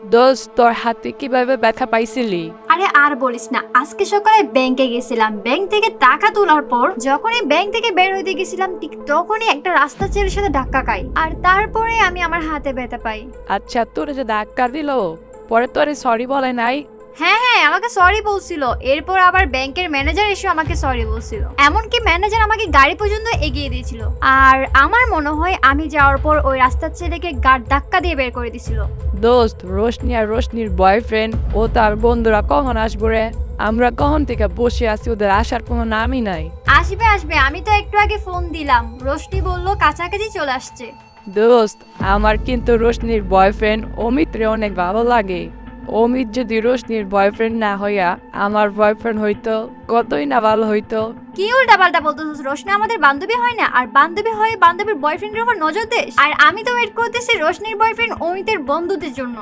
দোস্ত, তোর হাতে কিভাবে ব্যথা পাইছিলি? আরে আর বলিস না, আজকে সকালে ব্যাংকে গেছিলাম। ব্যাংক থেকে টাকা তোলার পর যখনই ব্যাংক থেকে বের হইতে গেছিলাম, ঠিক তখনই একটা রাস্তা ছেলের সাথে ধাক্কা খাই, আর তারপরে আমি আমার হাতে ব্যথা পাই। আচ্ছা, তোর যে ধাক্কা দিল, পরে তোরে সরি বলে নাই? হ্যাঁ হ্যাঁ, আমাকে সরি বলছিল। এরপর আবার ব্যাংকের ম্যানেজার এসে আমাকে সরি বলছিল। এমনকি ম্যানেজার আমাকে গাড়ি পর্যন্ত এগিয়ে দিয়েছিল। আর আমার মনে হয় আমি যাওয়ার পর ওই রাস্তার ছেলেকে গাড় ধাক্কা দিয়ে বের করে দিছিল। দোস্ত, রোশনি আর রোশনির বয়ফ্রেন্ড ও তার বন্ধুরা কখন আসবো রে? আমরা কখন থেকে বসে আছি, ওদের আসার কোনো নামই নাই। আসবে আসবে, আমি তো একটু আগে ফোন দিলাম, রোশনি বলল কাছাকাছি চলে আসছে। দোস্ত, আমার কিন্তু রোশনির বয়ফ্রেন্ড অমিত রে অনেক ভালো লাগে। অমিত যদি রোশনির বয়ফ্রেন্ড না হইয়া আমার বয়ফ্রেন্ড হইতো, কতই না ভালো হইতো। কি উল্টা পাল্টা বলতেছিস? রোশনি আমাদের বান্ধবী হয় না? আর বান্ধবী হয়ে বান্ধবীর বয়ফ্রেন্ডের উপর নজর দিস? আর আমি তো ওয়েট করতেছি রোশনির বয়ফ্রেন্ড অমিতের বন্ধুদের জন্য।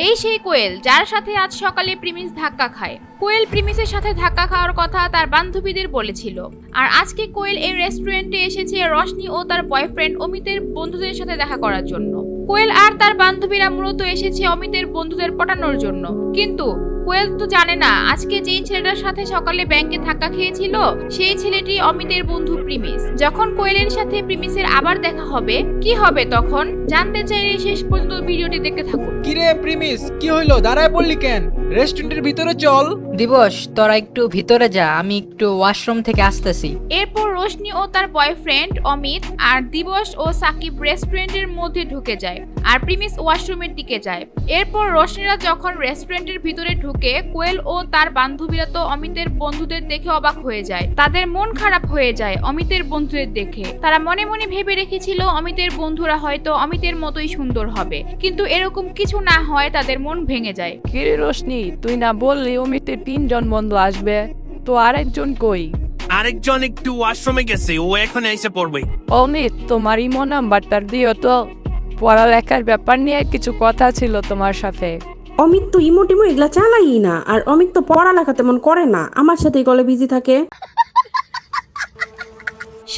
এই সেই কোয়েল যার সাথে আজ সকালে প্রিমিস ধাক্কা খায়। কোয়েল প্রিমিসের সাথে ধাক্কা খাওয়ার কথা তার বান্ধবীদের বলেছিল। আর আজকে কোয়েল এই রেস্টুরেন্টে এসেছে রোশনি ও তার বয়ফ্রেন্ড অমিতের বন্ধুদের সাথে দেখা করার জন্য। কোয়েল আর তার বান্ধবীরা মূলত এসেছে অমিতের বন্ধুদের পটানোর জন্য। কিন্তু কোয়েল তো জানে না আজকে যেই ছেলেটার সাথে সকালে ব্যাংকে ধাক্কা খেয়েছিল সেই ছেলেটি অমিতের বন্ধু প্রিমিস। যখন কোয়েলের সাথে প্রিমিসের আবার দেখা হবে, কি হবে তখন জানতে চাইলে শেষ পর্যন্ত ভিডিওটি দেখতে থাকুন। কিরে প্রিমিস, কি হইলো? দাঁড়ায় পড়লি কেন? রেস্টুরেন্টের ভিতরে চল। দিবস, তোরা একটু ভিতরে যা, আমি একটু ওয়াশরুম থেকে আসতেছি। এরপর রোশনি ও তার বয়ফ্রেন্ড অমিত আর দিবস ও সাকিব রেস্টুরেন্টের মধ্যে ঢুকে যায় আর প্রিমিস ওয়াশরুমের দিকে যায়। এরপর রোশনিরা যখন রেস্টুরেন্টের ভিতরে ঢুকে, কোয়েল ও তার বান্ধবীরা তো অমিতের বন্ধুদের দেখে অবাক হয়ে যায়। তাদের মন খারাপ হয়ে যায় অমিতের বন্ধুদের দেখে। তারা মনে মনে ভেবে রেখেছিল অমিতের বন্ধুরা হয়তো অমিতের মতোই সুন্দর হবে, কিন্তু এরকম কিছু না হয় তাদের মন ভেঙে যায়। কিরে রোশনি, তুই না বললি অমিতের 3জন বন্ধু আসবে, তো আরেকজন কই? আরেকজন একটু ওয়াশরুমে গেছে, ও এখন এসে পড়বে। অমিত, তোমার ইমো নাম্বারটা দিও তো, পড়ালেখার ব্যাপার নিয়ে কিছু কথা ছিল তোমার সাথে। অমিত তো ইমোটিমো এগুলা চালাই না, আর অমিত তো পড়ালেখা তেমন করে না, আমার সাথেই কলে বিজি থাকে।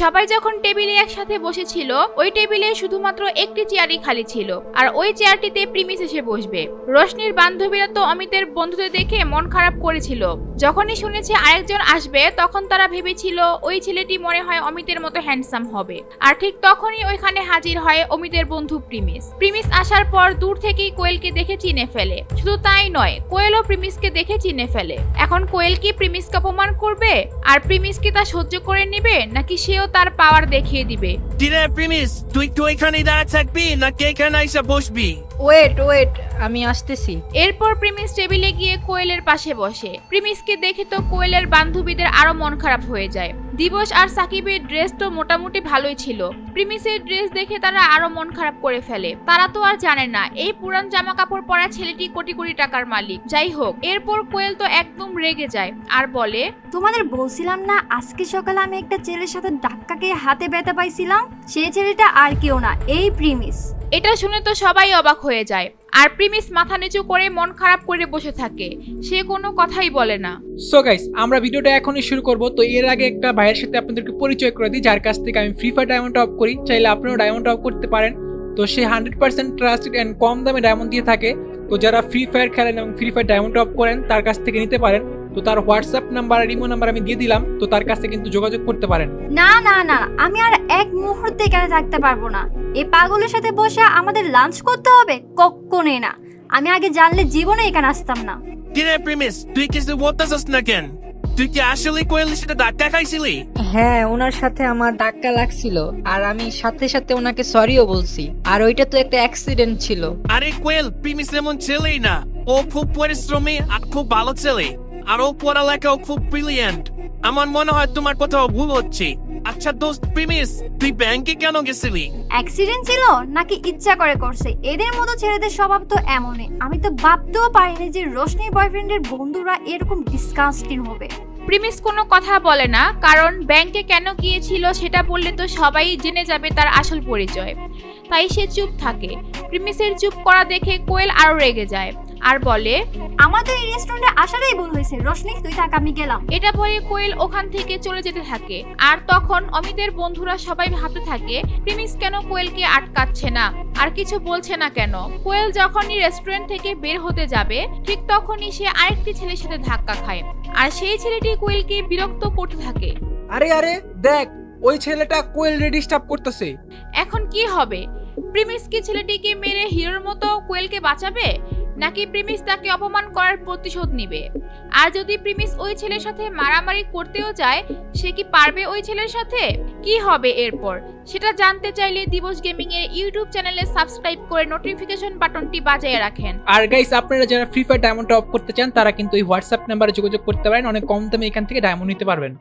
সবাই যখন টেবিলে একসাথে বসেছিল, ওই টেবিলে শুধুমাত্র একটি চেয়ারই খালি ছিল, আর ওই চেয়ারটিতে প্রিমিস এসে বসবে। রোশনির বান্ধবীরা তো অমিতের বন্ধুদের দেখে মন খারাপ করেছিল। যখনই শুনেছে আরেকজন আসবে, তখন তারা ভেবেছিল ওই ছেলেটি মনে হয় অমিতের মতো হ্যান্ডসাম হবে। আর ঠিক তখনই ওইখানে হাজির হয় অমিতের বন্ধু প্রিমিস। প্রিমিস আসার পর দূর থেকেই কোয়েলকে দেখে চিনে ফেলে। শুধু তাই নয়, কোয়েলও প্রিমিসকে দেখে চিনে ফেলে। এখন কোয়েল কি প্রিমিসকে অপমান করবে? আর প্রিমিস কি তা সহ্য করে নেবে, নাকি সেও তার পাওয়ার দেখিয়ে দিবে? কিরে প্রিমিস, তুই তো এখানে দাঁড়িয়ে থাকবি নাকি এখানে এসে বসবি? ওয়েট, আমি আসতেছি। এরপর প্রিমিস টেবিলে গিয়ে কোয়েলের পাশে বসে। প্রিমিসকে দেখে তো কোয়েলের বান্ধবীদের আরো মন খারাপ হয়ে যায়। দিবস আর সাকিবের ড্রেস তো মোটামুটি ভালোই ছিল, প্রিমিসের ড্রেস দেখে তারা আরো মন খারাপ করে ফেলে। তারা তো আর জানে না এই পুরান জামা কাপড় পরা ছেলেটি কোটি কোটি টাকার মালিক। যাই হোক, এরপর কোয়েল তো একদম রেগে যায় আর বলে, তোমাদের বলছিলাম না আজকে সকালে আমি একটা ছেলের সাথে ধাক্কা খেয়ে হাতে ব্যথা পাইছিলাম? সেই ছেলেটা আর কেউ না, এই প্রিমিস। এটা শুনে তো সবাই অবাক হয়ে যায়। আর প্রিমিস মাথা নিচু করে মন খারাপ করে বসে থাকে, সে কোনো কথাই বলে না। সো গাইস, আমরা ভিডিওটা এখনই শুরু করব। তো এর আগে একটা ভাইয়ের সাথে আপনাদেরকে পরিচয় করে দিই, যার কাছ থেকে আমি ফ্রি ফায়ার ডায়মন্ড অফ করি। চাইলে আপনারাও ডায়মন্ড অফ করতে পারেন। তো সে 100% ট্রাস্টেড এন্ড কম দামে ডায়মন্ড দিয়ে থাকে। তো যারা ফ্রি ফায়ার খেলেন এবং ফ্রি ফায়ার ডায়মন্ড অফ করেন, তার কাছ থেকে নিতে পারেন। তো তার হোয়াটসঅ্যাপ নাম্বার আর ইমো নাম্বার আমি দিয়ে দিলাম, তো তার কাছে কিন্তু যোগাযোগ করতে পারেন। না না না, আমি আর এক মুহূর্তে এখানে থাকতে পারবো না। এই পাগলের সাথে বসে আমাদের লাঞ্চ করতে হবে? কখনোই না। আমি আগে জানলে জীবনে এখানে আসতাম না। কিরে প্রিমিস, তুই কিছু বলতেছিস না কেন? তুই কি আসলে কোয়েলের সাথে ধাক্কা খাইছিলি? হ্যাঁ, ওনার সাথে আমার ধাক্কা লাগছিল, আর আমি সাথে সাথে ওনাকে সরিও বলছি। আর ওইটা তো একটা অ্যাক্সিডেন্ট ছিল। আরে কোয়েল, প্রিমিস এমন ছেলেই না। ও খুব পরিশ্রমী আর খুব ভালো ছেলে, আর ও পড়ালেখাও খুব ব্রিলিয়ান্ট। আমার মনে হয় তোমার কোথাও ভুল হচ্ছে। আচ্ছা দোস্ত প্রিমিস, তুই ব্যাংকে কেন গেছিলি? অ্যাক্সিডেন্ট ছিল নাকি ইচ্ছা করে করছে? এদের মতো ছেলেদের স্বভাব তো এমনই। আমি তো ভাবতেও পারিনি যে রোশনির বয়ফ্রেন্ডের বন্ধুরা এরকম ডিসকাস্টিং হবে। প্রিমিস কোনো কথা বলে না, কারণ ব্যাংকে কেন গিয়েছিল সেটা বললে তো সবাই জেনে যাবে তার আসল পরিচয়। তাই সে চুপ থাকে। প্রিমিসের চুপ করা দেখে কোয়েল আরো রেগে যায়। আর বলে, আমার তো এই রেস্টুরেন্টে আসারই ভুল হয়েছে, রোশনি তুই থাক, আমি গেলাম। এটা বলে কোয়েল ওখান থেকে চলে যেতে থাকে। আর তখন অমিতের বন্ধুরা সবাই ভাবতে থাকে প্রিমিস কেন কোয়েলকে আটকাচ্ছে না আর কিছু বলছে না কেন। কোয়েল যখনই রেস্টুরেন্ট থেকে বের হতে যাবে ঠিক তখনই সে আরেকটি ছেলের সাথে ধাক্কা খায়, আর সেই ছেলেটি কোয়েলকে বিরক্ত করতে থাকে। আরে আরে দেখ, ওই ছেলেটা কোয়েল ডিস্টার্ব করতেছে। এখন কি হবে? প্রিমিস কি ছেলেটিকে মেরে হিরোর মতো কোয়েলকে বাঁচাবে, নাকি প্রিমিস তাকে অপমান করার প্রতিশোধ নিবে? আর যদি প্রিমিস ওই ছেলের সাথে মারামারি করতেও যায়, সে কি পারবে ওই ছেলের সাথে? কি হবে এরপর সেটা জানতে চাইলে দিবস গেমিং এর ইউটিউব চ্যানেলে সাবস্ক্রাইব করে নোটিফিকেশন বাটনটি বাজিয়ে রাখেন। আর গাইস, আপনারা যারা ফ্রি ফায়ার ডায়মন্ড টপ করতে চান তারা কিন্তু এই হোয়াটসঅ্যাপ নাম্বারে যোগাযোগ করতে পারেন, অনেক কম দামে এখান থেকে ডায়মন্ড নিতে পারবেন।